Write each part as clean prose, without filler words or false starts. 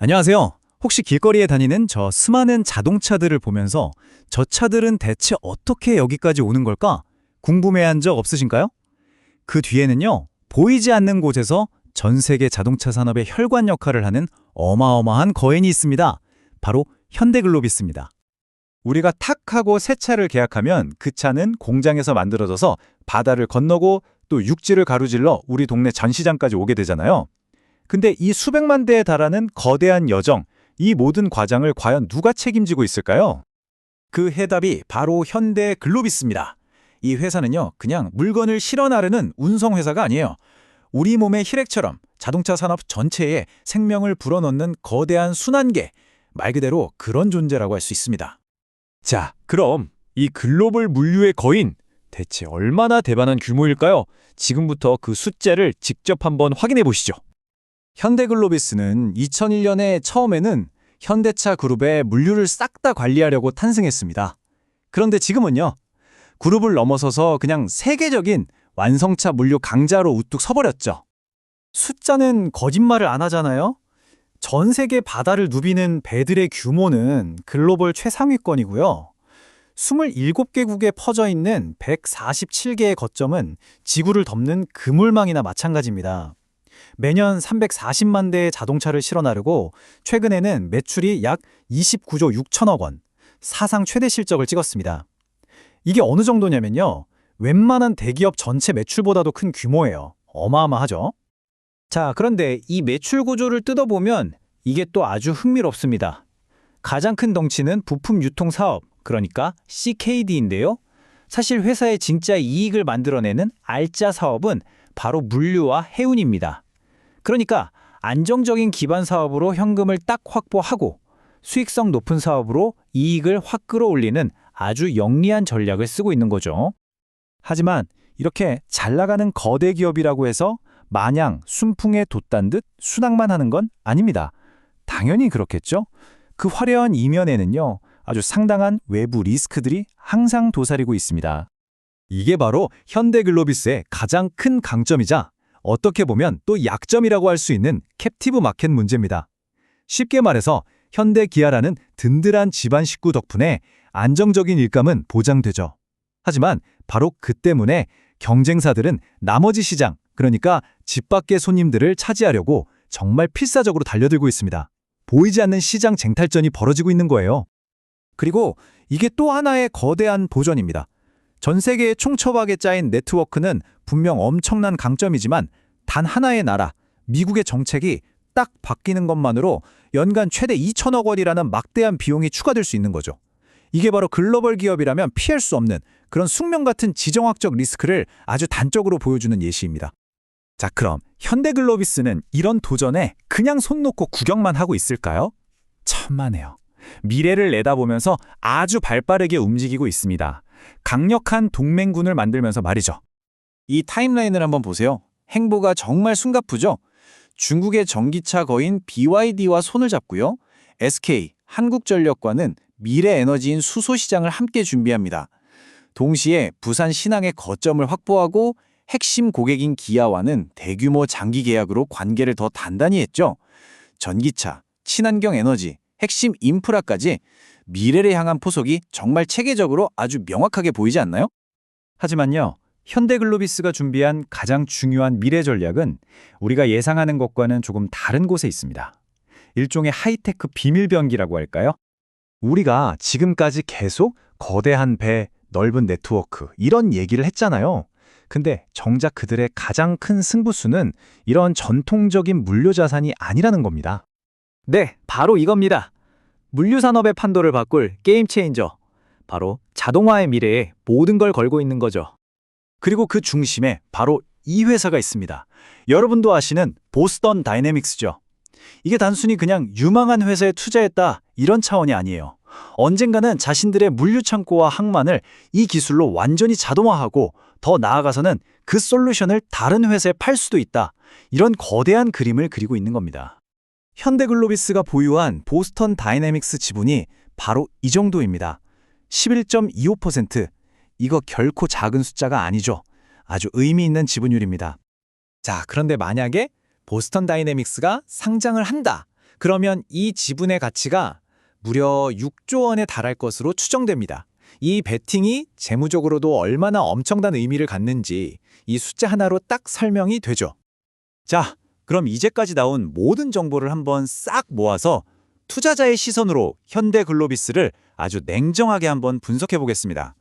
안녕하세요. 혹시 길거리에 다니는 저 수많은 자동차들을 보면서 저 차들은 대체 어떻게 여기까지 오는 걸까? 궁금해한 적 없으신가요? 그 뒤에는요, 보이지 않는 곳에서 전 세계 자동차 산업의 혈관 역할을 하는 어마어마한 거인이 있습니다. 바로 현대글로비스입니다. 우리가 탁 하고 새 차를 계약하면 그 차는 공장에서 만들어져서 바다를 건너고 또 육지를 가로질러 우리 동네 전시장까지 오게 되잖아요. 근데 이 수백만 대에 달하는 거대한 여정, 이 모든 과정을 과연 누가 책임지고 있을까요? 그 해답이 바로 현대글로비스입니다. 이 회사는요, 그냥 물건을 실어 나르는 운송회사가 아니에요. 우리 몸의 혈액처럼 자동차 산업 전체에 생명을 불어넣는 거대한 순환계, 말 그대로 그런 존재라고 할 수 있습니다. 자, 그럼 이 글로벌 물류의 거인, 대체 얼마나 대단한 규모일까요? 지금부터 그 숫자를 직접 한번 확인해 보시죠. 현대글로비스는 2001년에 처음에는 현대차 그룹의 물류를 싹 다 관리하려고 탄생했습니다. 그런데 지금은요, 그룹을 넘어서서 그냥 세계적인 완성차 물류 강자로 우뚝 서버렸죠. 숫자는 거짓말을 안 하잖아요? 전 세계 바다를 누비는 배들의 규모는 글로벌 최상위권이고요. 27개국에 퍼져 있는 147개의 거점은 지구를 덮는 그물망이나 마찬가지입니다. 매년 340만 대의 자동차를 실어 나르고 최근에는 매출이 약 29조 6천억 원, 사상 최대 실적을 찍었습니다. 이게 어느 정도냐면요, 웬만한 대기업 전체 매출보다도 큰 규모예요. 어마어마하죠? 자, 그런데 이 매출 구조를 뜯어보면 이게 또 아주 흥미롭습니다. 가장 큰 덩치는 부품 유통 사업, 그러니까 CKD인데요. 사실 회사의 진짜 이익을 만들어내는 알짜 사업은 바로 물류와 해운입니다. 그러니까 안정적인 기반 사업으로 현금을 딱 확보하고 수익성 높은 사업으로 이익을 확 끌어올리는 아주 영리한 전략을 쓰고 있는 거죠. 하지만 이렇게 잘 나가는 거대 기업이라고 해서 마냥 순풍에 돛단 듯 순항만 하는 건 아닙니다. 당연히 그렇겠죠. 그 화려한 이면에는요, 아주 상당한 외부 리스크들이 항상 도사리고 있습니다. 이게 바로 현대글로비스의 가장 큰 강점이자 어떻게 보면 또 약점이라고 할 수 있는 캡티브 마켓 문제입니다. 쉽게 말해서 현대기아라는 든든한 집안 식구 덕분에 안정적인 일감은 보장되죠. 하지만 바로 그 때문에 경쟁사들은 나머지 시장, 그러니까 집 밖의 손님들을 차지하려고 정말 필사적으로 달려들고 있습니다. 보이지 않는 시장 쟁탈전이 벌어지고 있는 거예요. 그리고 이게 또 하나의 거대한 보전입니다. 전 세계에 총첩하게 짜인 네트워크는 분명 엄청난 강점이지만 단 하나의 나라, 미국의 정책이 딱 바뀌는 것만으로 연간 최대 2천억 원이라는 막대한 비용이 추가될 수 있는 거죠. 이게 바로 글로벌 기업이라면 피할 수 없는 그런 숙명 같은 지정학적 리스크를 아주 단적으로 보여주는 예시입니다. 자, 그럼 현대글로비스는 이런 도전에 그냥 손 놓고 구경만 하고 있을까요? 천만에요. 미래를 내다보면서 아주 발빠르게 움직이고 있습니다. 강력한 동맹군을 만들면서 말이죠. 이 타임라인을 한번 보세요. 행보가 정말 숨가쁘죠? 중국의 전기차 거인 BYD와 손을 잡고요. SK, 한국전력과는 미래 에너지인 수소 시장을 함께 준비합니다. 동시에 부산 신항의 거점을 확보하고 핵심 고객인 기아와는 대규모 장기 계약으로 관계를 더 단단히 했죠. 전기차, 친환경 에너지, 핵심 인프라까지 미래를 향한 포석이 정말 체계적으로 아주 명확하게 보이지 않나요? 하지만요, 현대글로비스가 준비한 가장 중요한 미래 전략은 우리가 예상하는 것과는 조금 다른 곳에 있습니다. 일종의 하이테크 비밀병기라고 할까요? 우리가 지금까지 계속 거대한 배, 넓은 네트워크 이런 얘기를 했잖아요. 근데 정작 그들의 가장 큰 승부수는 이런 전통적인 물류 자산이 아니라는 겁니다. 네, 바로 이겁니다. 물류 산업의 판도를 바꿀 게임 체인저. 바로 자동화의 미래에 모든 걸 걸고 있는 거죠. 그리고 그 중심에 바로 이 회사가 있습니다. 여러분도 아시는 보스턴 다이내믹스죠. 이게 단순히 그냥 유망한 회사에 투자했다 이런 차원이 아니에요. 언젠가는 자신들의 물류 창고와 항만을 이 기술로 완전히 자동화하고 더 나아가서는 그 솔루션을 다른 회사에 팔 수도 있다. 이런 거대한 그림을 그리고 있는 겁니다. 현대글로비스가 보유한 보스턴 다이내믹스 지분이 바로 이 정도입니다. 11.25%. 이거 결코 작은 숫자가 아니죠. 아주 의미 있는 지분율입니다. 자, 그런데 만약에 보스턴 다이내믹스가 상장을 한다. 그러면 이 지분의 가치가 무려 6조 원에 달할 것으로 추정됩니다. 이 베팅이 재무적으로도 얼마나 엄청난 의미를 갖는지 이 숫자 하나로 딱 설명이 되죠. 자, 그럼 이제까지 나온 모든 정보를 한번 싹 모아서 투자자의 시선으로 현대글로비스를 아주 냉정하게 한번 분석해 보겠습니다.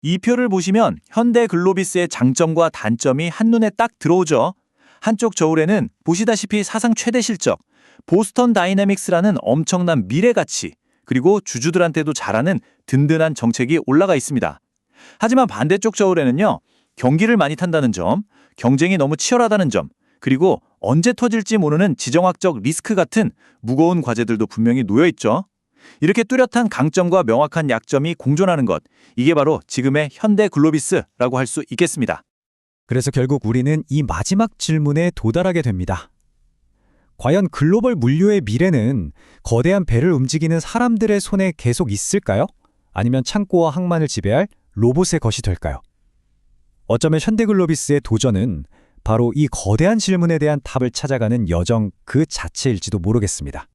이 표를 보시면 현대글로비스의 장점과 단점이 한눈에 딱 들어오죠. 한쪽 저울에는 보시다시피 사상 최대 실적, 보스턴 다이내믹스라는 엄청난 미래 가치, 그리고 주주들한테도 잘하는 든든한 정책이 올라가 있습니다. 하지만 반대쪽 저울에는요, 경기를 많이 탄다는 점, 경쟁이 너무 치열하다는 점, 그리고 언제 터질지 모르는 지정학적 리스크 같은 무거운 과제들도 분명히 놓여 있죠. 이렇게 뚜렷한 강점과 명확한 약점이 공존하는 것, 이게 바로 지금의 현대글로비스라고 할 수 있겠습니다. 그래서 결국 우리는 이 마지막 질문에 도달하게 됩니다. 과연 글로벌 물류의 미래는 거대한 배를 움직이는 사람들의 손에 계속 있을까요? 아니면 창고와 항만을 지배할 로봇의 것이 될까요? 어쩌면 현대글로비스의 도전은 바로 이 거대한 질문에 대한 답을 찾아가는 여정 그 자체일지도 모르겠습니다.